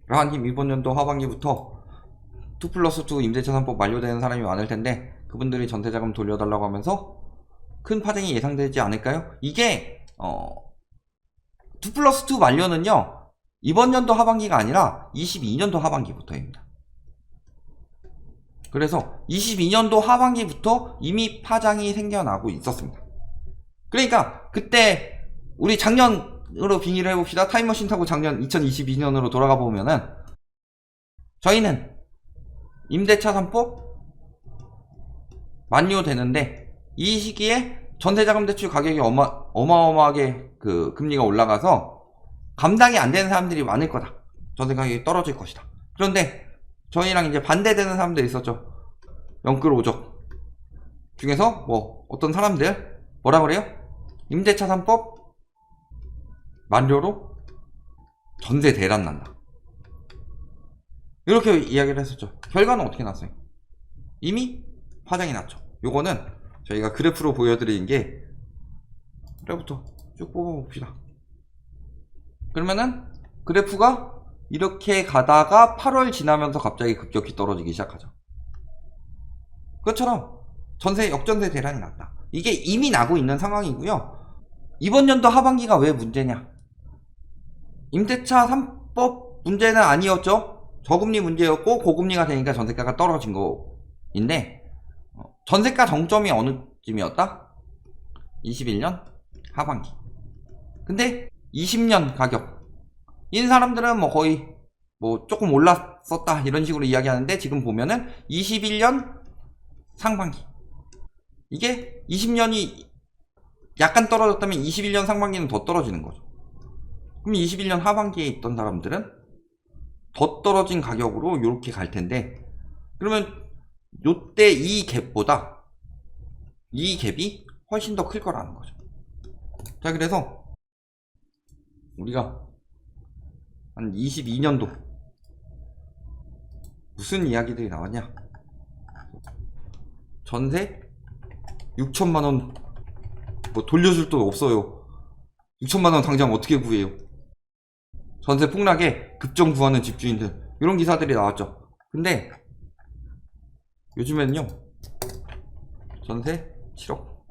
라한님, 이번 연도 하반기부터 2+2 임대차 3법 만료되는 사람이 많을 텐데 그분들이 전세자금 돌려달라고 하면서 큰 파장이 예상되지 않을까요? 이게 2+2 만료는요, 이번 연도 하반기가 아니라 22년도 하반기부터입니다. 그래서 22년도 하반기부터 이미 파장이 생겨나고 있었습니다. 그러니까 그때 우리 작년으로 빙의를 해봅시다. 타임머신 타고 작년 2022년으로 돌아가 보면은 저희는 임대차 3법 만료되는데 이 시기에 전세자금 대출 가격이 어마어마하게 그 금리가 올라가서 감당이 안 되는 사람들이 많을 거다. 전세 가격이 떨어질 것이다. 그런데 저희랑 이제 반대되는 사람들이 있었죠. 영끌 오적 중에서 뭐 어떤 사람들 뭐라 그래요? 임대차 3법 만료로 전세 대란 난다. 이렇게 이야기를 했었죠. 결과는 어떻게 났어요? 이미 파장이 났죠. 요거는 저희가 그래프로 보여드리는 게 그래프부터 쭉 뽑아봅시다. 그러면은 그래프가 이렇게 가다가 8월 지나면서 갑자기 급격히 떨어지기 시작하죠. 그것처럼 전세 역전세 대란이 났다. 이게 이미 나고 있는 상황이고요. 이번 연도 하반기가 왜 문제냐? 임대차 3법 문제는 아니었죠. 저금리 문제였고 고금리가 되니까 전세가가 떨어진 거인데 전세가 정점이 어느 쯤이었다? 21년 하반기. 근데 20년 가격인 사람들은 뭐 거의 뭐 조금 올랐었다 이런 식으로 이야기하는데 지금 보면은 21년 상반기. 이게 20년이 약간 떨어졌다면 21년 상반기는 더 떨어지는 거죠. 그럼 21년 하반기에 있던 사람들은 더 떨어진 가격으로 이렇게 갈 텐데, 그러면 요때 이 갭보다 이 갭이 훨씬 더 클 거라는 거죠. 자, 그래서 우리가 한 22년도 무슨 이야기들이 나왔냐? 전세 6천만원 뭐 돌려줄 돈 없어요. 6천만원 당장 어떻게 구해요? 전세 폭락에 급정 구하는 집주인들, 이런 기사들이 나왔죠. 근데 요즘에는요, 전세 7억,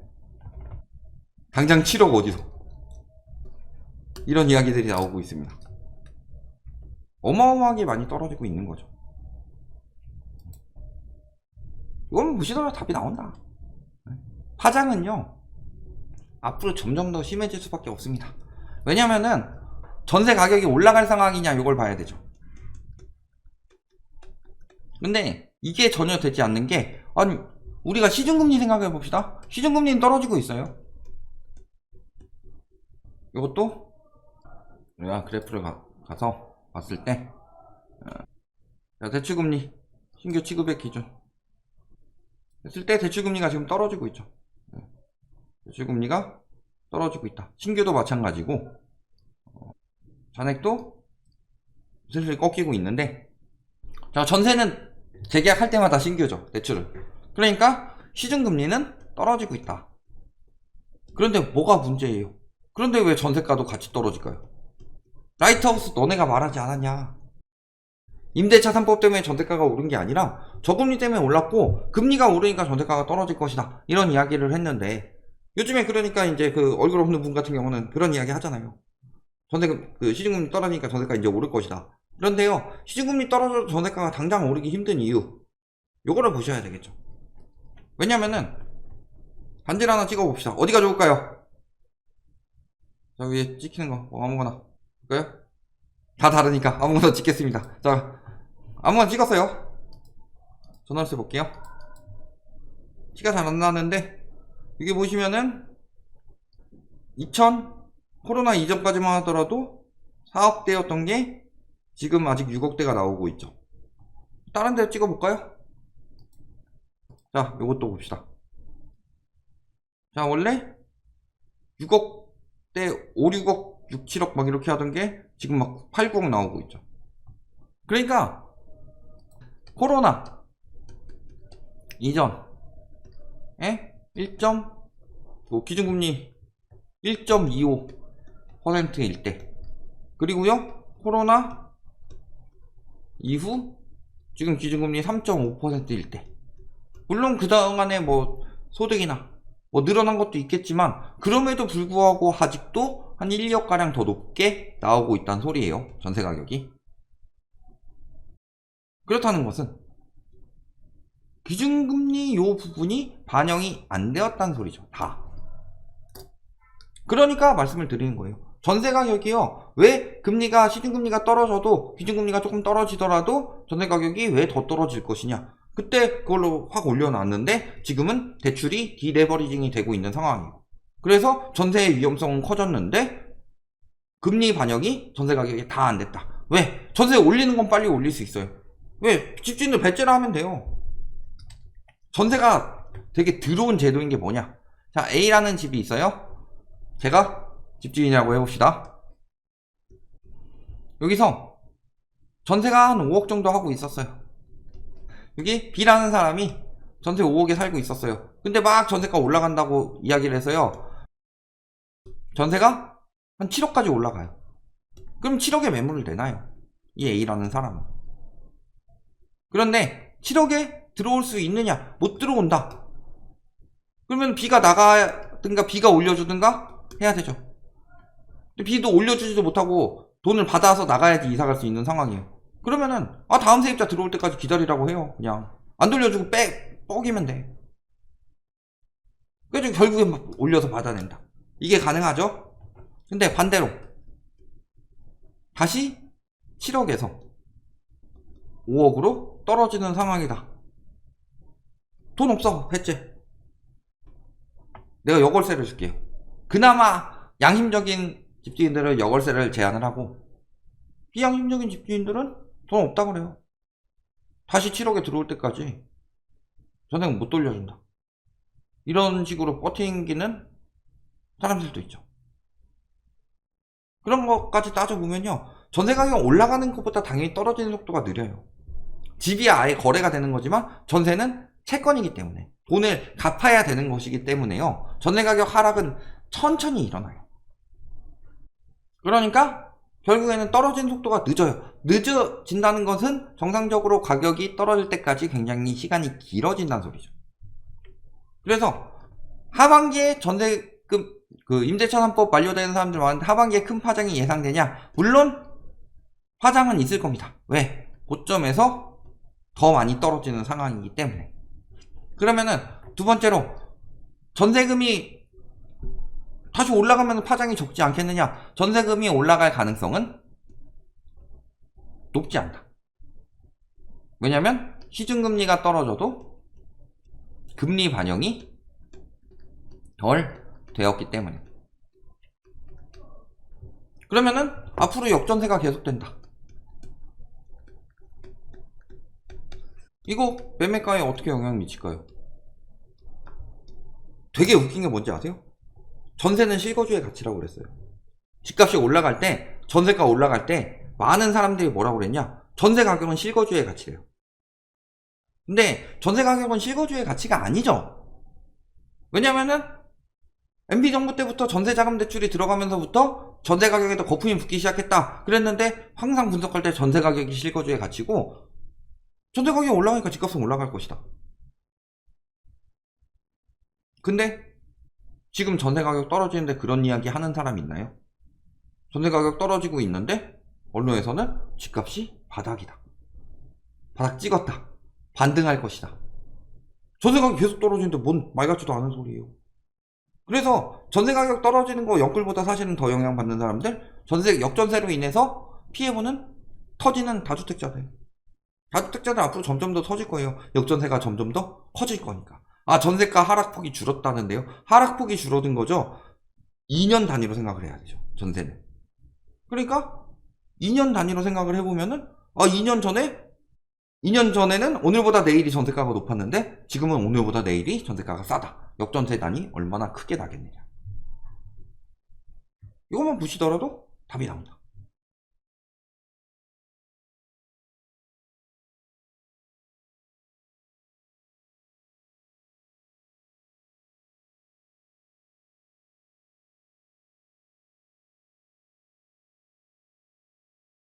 당장 7억 어디서, 이런 이야기들이 나오고 있습니다. 어마어마하게 많이 떨어지고 있는 거죠. 이건 무시더라도 답이 나온다. 파장은요 앞으로 점점 더 심해질 수밖에 없습니다. 왜냐면은 전세 가격이 올라갈 상황이냐, 이걸 봐야 되죠. 근데 이게 전혀 되지 않는 게, 아니 우리가 시중금리 생각해 봅시다. 시중금리는 떨어지고 있어요. 이것도 우리가 그래프를 가서 봤을 때 대출금리 신규 취급액 기준 했을 때 대출금리가 지금 떨어지고 있죠. 대출금리가 떨어지고 있다. 신규도 마찬가지고 잔액도 슬슬 꺾이고 있는데, 자, 전세는 재계약할 때마다 신규죠, 대출을. 그러니까 시중금리는 떨어지고 있다. 그런데 뭐가 문제예요? 그런데 왜 전세가도 같이 떨어질까요? 라이트하우스 너네가 말하지 않았냐? 임대차 3법 때문에 전세가가 오른 게 아니라 저금리 때문에 올랐고 금리가 오르니까 전세가가 떨어질 것이다, 이런 이야기를 했는데, 요즘에 그러니까 이제 그 얼굴 없는 분 같은 경우는 그런 이야기 하잖아요. 시중금리 떨어지니까 전세가 이제 오를 것이다. 그런데요, 시중금리 떨어져도 전세가가 당장 오르기 힘든 이유, 요거를 보셔야 되겠죠. 왜냐면은 반지를 하나 찍어봅시다. 어디가 좋을까요? 자, 위에 찍히는 거 뭐 아무거나 볼까요? 다 다르니까 아무거나 찍겠습니다. 자, 아무거나 찍었어요. 전월세 볼게요. 티가 잘 안 나는데, 이게 보시면은 코로나 이전까지만 하더라도 4억대였던 게 지금 아직 6억대가 나오고 있죠. 다른 데 찍어볼까요? 자, 요것도 봅시다. 자, 원래 6억대, 5, 6억, 6, 7억 막 이렇게 하던 게 지금 막 8, 9억 나오고 있죠. 그러니까 코로나 이전에 기준금리 1.25 5%일 때, 그리고요 코로나 이후 지금 기준금리 3.5%일 때, 물론 그동안에 뭐 소득이나 뭐 늘어난 것도 있겠지만 그럼에도 불구하고 아직도 한 1, 2억가량 더 높게 나오고 있다는 소리예요, 전세 가격이. 그렇다는 것은 기준금리 요 부분이 반영이 안 되었다는 소리죠, 다. 그러니까 말씀을 드리는 거예요. 전세 가격이요, 왜 금리가, 시중금리가 떨어져도, 기준금리가 조금 떨어지더라도 전세 가격이 왜 더 떨어질 것이냐, 그때 그걸로 확 올려놨는데 지금은 대출이 디레버리징이 되고 있는 상황이에요. 그래서 전세의 위험성은 커졌는데 금리 반영이 전세 가격에 다 안 됐다. 왜? 전세 올리는 건 빨리 올릴 수 있어요. 왜? 집주인들 배째라 하면 돼요. 전세가 되게 더러운 제도인 게 뭐냐, 자, A라는 집이 있어요. 제가 집주인이라고 해봅시다. 여기서 전세가 한 5억 정도 하고 있었어요. 여기 B라는 사람이 전세 5억에 살고 있었어요. 근데 막 전세가 올라간다고 이야기를 해서요, 전세가 한 7억까지 올라가요. 그럼 7억에 매물을 내놔요, 이 A라는 사람은. 그런데 7억에 들어올 수 있느냐? 못 들어온다. 그러면 B가 나가든가 B가 올려주든가 해야 되죠. 근데 B도 올려주지도 못하고 돈을 받아서 나가야지 이사갈 수 있는 상황이에요. 그러면은 다음 세입자 들어올 때까지 기다리라고 해요. 그냥 안 돌려주고 뻐기면 돼. 그래서 결국엔 막 올려서 받아낸다. 이게 가능하죠? 근데 반대로 다시 7억에서 5억으로 떨어지는 상황이다. 돈 없어, 배째. 내가 여골세를 줄게요. 그나마 양심적인 집주인들은 여골세를 제한을 하고, 비양심적인 집주인들은 돈 없다 그래요. 다시 7억에 들어올 때까지 전세금 못 돌려준다. 이런 식으로 버팅기는 사람들도 있죠. 그런 것까지 따져보면요, 전세 가격 올라가는 것보다 당연히 떨어지는 속도가 느려요. 집이 아예 거래가 되는 거지만 전세는 채권이기 때문에 돈을 갚아야 되는 것이기 때문에요, 전세 가격 하락은 천천히 일어나요. 그러니까 결국에는 떨어지는 속도가 늦어요. 늦어진다는 것은 정상적으로 가격이 떨어질 때까지 굉장히 시간이 길어진다는 소리죠. 그래서 하반기에 전세금 임대차 3법 만료되는 사람들 많은데 하반기에 큰 파장이 예상되냐? 물론 파장은 있을 겁니다. 왜? 고점에서 더 많이 떨어지는 상황이기 때문에. 그러면은 두 번째로, 전세금이 다시 올라가면 파장이 적지 않겠느냐? 전세금이 올라갈 가능성은 높지 않다. 왜냐면 시중금리가 떨어져도 금리 반영이 덜 되었기 때문에. 그러면은 앞으로 역전세가 계속된다. 이거 매매가에 어떻게 영향을 미칠까요? 되게 웃긴 게 뭔지 아세요? 전세는 실거주의 가치라고 그랬어요. 집값이 올라갈 때, 전세가 올라갈 때 많은 사람들이 뭐라고 그랬냐? 전세 가격은 실거주의 가치래요. 근데 전세 가격은 실거주의 가치가 아니죠. 왜냐면은 MB정부 때부터 전세자금 대출이 들어가면서부터 전세 가격에도 거품이 붙기 시작했다 그랬는데, 항상 분석할 때 전세 가격이 실거주의 가치고, 전세 가격이 올라가니까 집값은 올라갈 것이다. 근데 지금 전세 가격 떨어지는데 그런 이야기 하는 사람 있나요? 전세 가격 떨어지고 있는데 언론에서는 집값이 바닥이다, 바닥 찍었다, 반등할 것이다. 전세 가격 계속 떨어지는데 뭔 말 같지도 않은 소리예요. 그래서 전세 가격 떨어지는 거 영끌보다 사실은 더 영향받는 사람들, 역전세로 인해서 피해보는, 터지는 다주택자들. 다주택자들 앞으로 점점 더 터질 거예요. 역전세가 점점 더 커질 거니까. 전세가 하락폭이 줄었다는데요. 하락폭이 줄어든 거죠. 2년 단위로 생각을 해야 되죠, 전세는. 그러니까 2년 단위로 생각을 해보면은 2년 전에는 오늘보다 내일이 전세가가 높았는데 지금은 오늘보다 내일이 전세가가 싸다. 역전세 단위 얼마나 크게 나겠느냐. 이것만 보시더라도 답이 나옵니다.